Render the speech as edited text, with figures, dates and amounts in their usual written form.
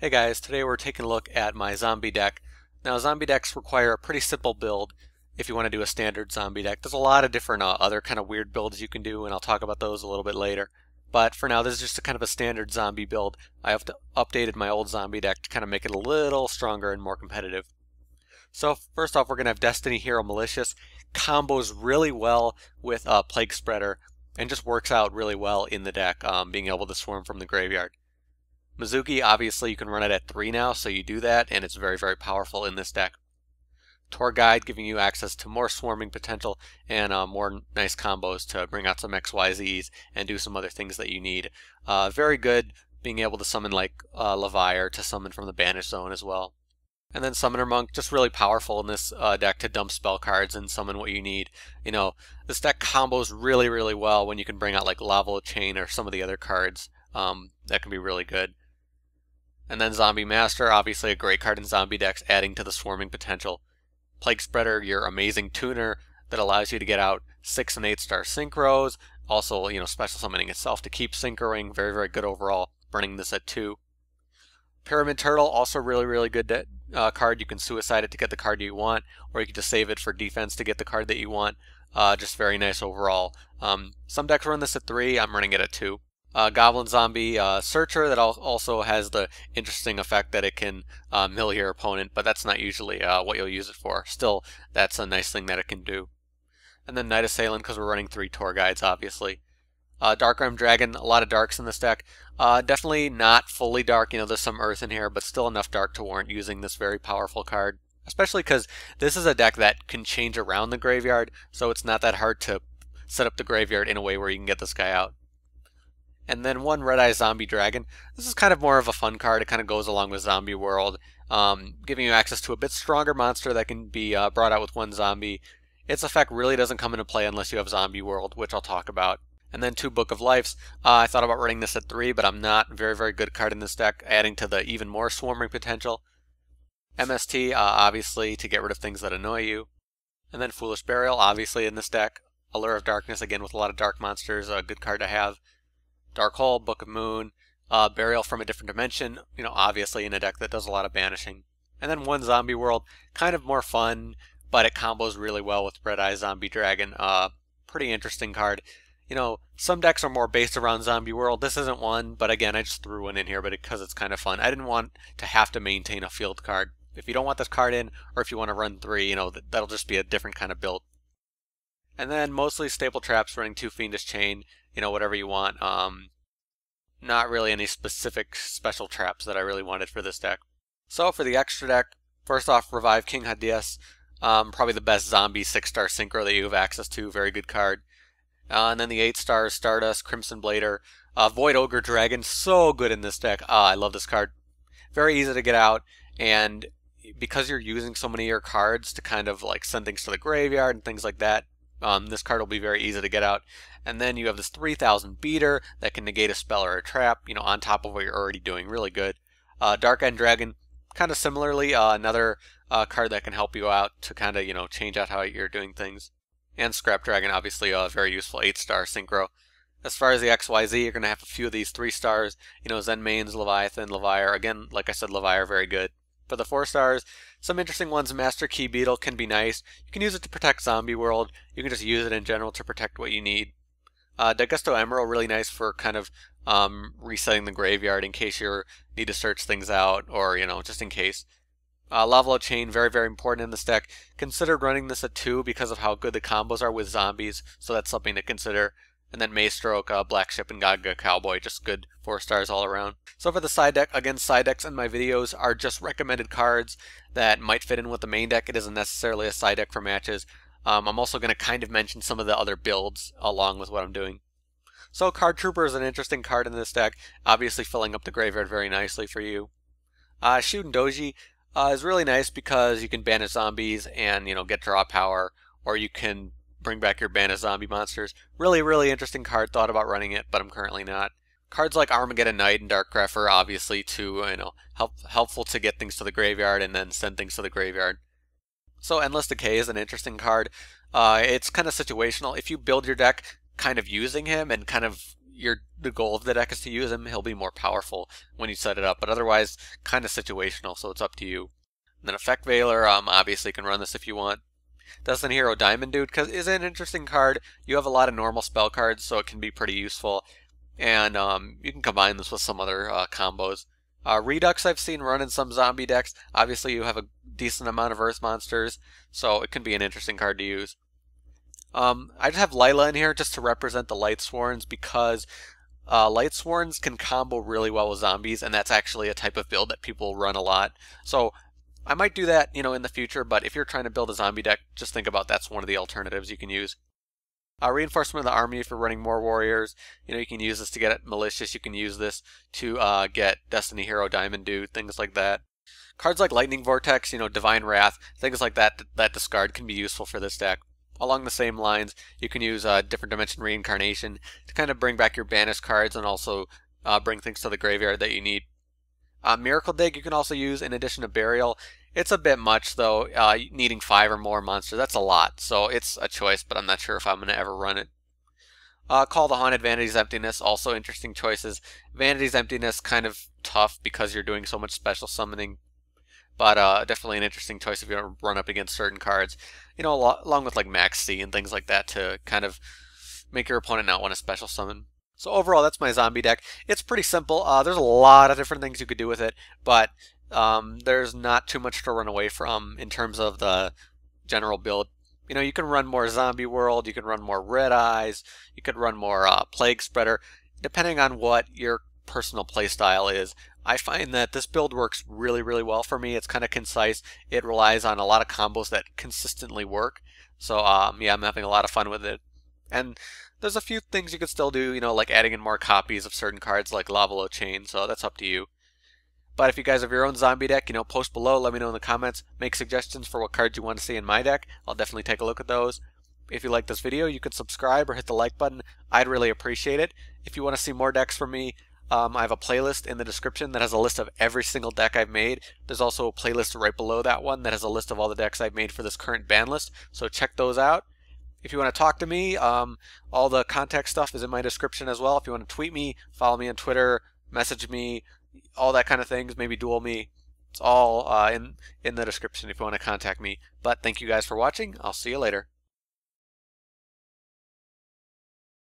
Hey guys, today we're taking a look at my zombie deck. Now zombie decks require a pretty simple build if you want to do a standard zombie deck. There's a lot of different other kind of weird builds you can do, and I'll talk about those a little bit later. But for now, this is just a kind of a standard zombie build. I have updated my old zombie deck to kind of make it a little stronger and more competitive. So first off, we're going to have Destiny Hero Malicious. Combos really well with Plaguespreader and just works out really well in the deck, being able to swarm from the graveyard. Mezuki, obviously you can run it at 3 now, so you do that, and it's very, very powerful in this deck. Tour Guide, giving you access to more swarming potential and more nice combos to bring out some XYZs and do some other things that you need. Very good being able to summon like Leviair to summon from the Banished Zone as well. And then Summoner Monk, just really powerful in this deck to dump spell cards and summon what you need. You know, this deck combos really, really well when you can bring out like Lava Chain or some of the other cards. That can be really good. And then Zombie Master, obviously a great card in zombie decks, adding to the swarming potential. Plaguespreader, your amazing tuner that allows you to get out 6 and 8 star synchros. Also, you know, special summoning itself to keep synchroing. Very, very good overall. Running this at 2. Pyramid Turtle, also really, really good card. You can suicide it to get the card you want, or you can just save it for defense to get the card that you want. Just very nice overall. Some decks run this at 3. I'm running it at 2. Goblin Zombie Searcher that also has the interesting effect that it can mill your opponent, but that's not usually what you'll use it for. Still, that's a nice thing that it can do. And then Night Assailant, because we're running 3 Tour Guides, obviously. Dark Dragon, a lot of darks in this deck. Definitely not fully dark, you know, there's some earth in here, but still enough dark to warrant using this very powerful card. Especially because this is a deck that can change around the graveyard, so it's not that hard to set up the graveyard in a way where you can get this guy out. And then 1 Red-Eye Zombie Dragon. This is kind of more of a fun card. It kind of goes along with Zombie World, giving you access to a bit stronger monster that can be brought out with 1 zombie. Its effect really doesn't come into play unless you have Zombie World, which I'll talk about. And then 2 Book of Lives. I thought about running this at 3, but I'm not. Very, very good card in this deck, adding to the even more swarming potential. MST, obviously, to get rid of things that annoy you. And then Foolish Burial, obviously, in this deck. Allure of Darkness, again, with a lot of dark monsters, a good card to have. Dark Hole, Book of Moon, Burial from a Different Dimension, you know, obviously in a deck that does a lot of banishing. And then 1 Zombie World, kind of more fun, but it combos really well with Red-Eye Zombie Dragon. Pretty interesting card. You know, some decks are more based around Zombie World. This isn't one, but again, I just threw one in here because it's kind of fun. I didn't want to have to maintain a field card. If you don't want this card in, or if you want to run 3, you know, that'll just be a different kind of build. And then mostly staple traps, running 2 Fiendish Chain, you know, whatever you want. Not really any specific special traps that I really wanted for this deck. So for the extra deck, first off, Revive King Hadias. Probably the best zombie 6-star synchro that you have access to. Very good card. And then the 8 stars, Stardust, Crimson Blader. Void Ogre Dragon, so good in this deck. I love this card. Very easy to get out, and because you're using so many of your cards to kind of like send things to the graveyard and things like that, this card will be very easy to get out. And then you have this 3000 beater that can negate a spell or a trap, you know, on top of what you're already doing. Really good. Dark End Dragon, kind of similarly, another card that can help you out to kind of, you know, change out how you're doing things. And Scrap Dragon, obviously a very useful 8-star synchro. As far as the XYZ, you're going to have a few of these 3 stars, you know, Zenmaines, Leviathan, Leviair. Again, like I said, Leviair, very good. For the 4 stars, some interesting ones. Master Key Beetle can be nice. You can use it to protect Zombie World. You can just use it in general to protect what you need. Dagusto Emerald, really nice for kind of resetting the graveyard in case you need to search things out, or, you know, just in case. Lava Chain, very, very important in this deck. Considered running this at 2 because of how good the combos are with zombies, so that's something to consider. And then Maystroke, Black Ship, and Gaga Cowboy, just good 4 stars all around. So for the side deck, again, side decks in my videos are just recommended cards that might fit in with the main deck. It isn't necessarily a side deck for matches. I'm also going to kind of mention some of the other builds along with what I'm doing. So Card Trooper is an interesting card in this deck, obviously filling up the graveyard very nicely for you. Shuden Doji is really nice because you can banish zombies and, you know, get draw power, or you can bring back your banished zombie monsters. Really, really interesting card. Thought about running it, but I'm currently not. Cards like Armageddon Knight and Dark Grepher, obviously, to, you know, helpful to get things to the graveyard and then send things to the graveyard. So Endless Decay is an interesting card. It's kind of situational. If you build your deck kind of using him and kind of the goal of the deck is to use him, he'll be more powerful when you set it up. But otherwise, kind of situational, so it's up to you. And then Effect Veiler, obviously you can run this if you want. Destiny Hero Diamond Dude is an interesting card. You have a lot of normal spell cards, so it can be pretty useful. And you can combine this with some other combos. Redux I've seen run in some zombie decks. Obviously you have a decent amount of Earth monsters, so it can be an interesting card to use. I just have Lila in here just to represent the Lightsworns, because Lightsworns can combo really well with zombies, and that's actually a type of build that people run a lot. So I might do that, in the future, but if you're trying to build a zombie deck, just think about that's one of the alternatives you can use. Reinforcement of the army if you're running more warriors. You can use this to get Malicious. You can use this to get Destiny Hero Diamond Dude, things like that. Cards like Lightning Vortex, Divine Wrath, things like that discard can be useful for this deck. Along the same lines, you can use Different Dimension Reincarnation to kind of bring back your banished cards and also bring things to the graveyard that you need. Miracle Dig you can also use in addition to Burial. It's a bit much though, needing 5 or more monsters. That's a lot, so it's a choice, but I'm not sure if I'm going to ever run it. Call the Haunted, Vanity's Emptiness, also interesting choices. Vanity's Emptiness, kind of tough because you're doing so much special summoning, but definitely an interesting choice if you want to run up against certain cards. Along with like Max C and things like that to kind of make your opponent not want to special summon. So overall, that's my zombie deck. It's pretty simple. There's a lot of different things you could do with it, but there's not too much to run away from in terms of the general build. You can run more Zombie World, you can run more Red Eyes, you could run more Plaguespreader, depending on what your personal playstyle is. I find that this build works really, really well for me. It's kind of concise. It relies on a lot of combos that consistently work. So yeah, I'm having a lot of fun with it. And there's a few things you could still do, like adding in more copies of certain cards like Lavalo Chain, so that's up to you. But if you guys have your own zombie deck, post below, let me know in the comments, make suggestions for what cards you want to see in my deck. I'll definitely take a look at those. If you like this video, you can subscribe or hit the like button. I'd really appreciate it. If you want to see more decks from me, I have a playlist in the description that has a list of every single deck I've made. There's also a playlist right below that one that has a list of all the decks I've made for this current ban list, so check those out. If you want to talk to me, all the contact stuff is in my description as well. If you want to tweet me, follow me on Twitter, message me, all that kind of things, maybe duel me. It's all in the description if you want to contact me. But thank you guys for watching. I'll see you later.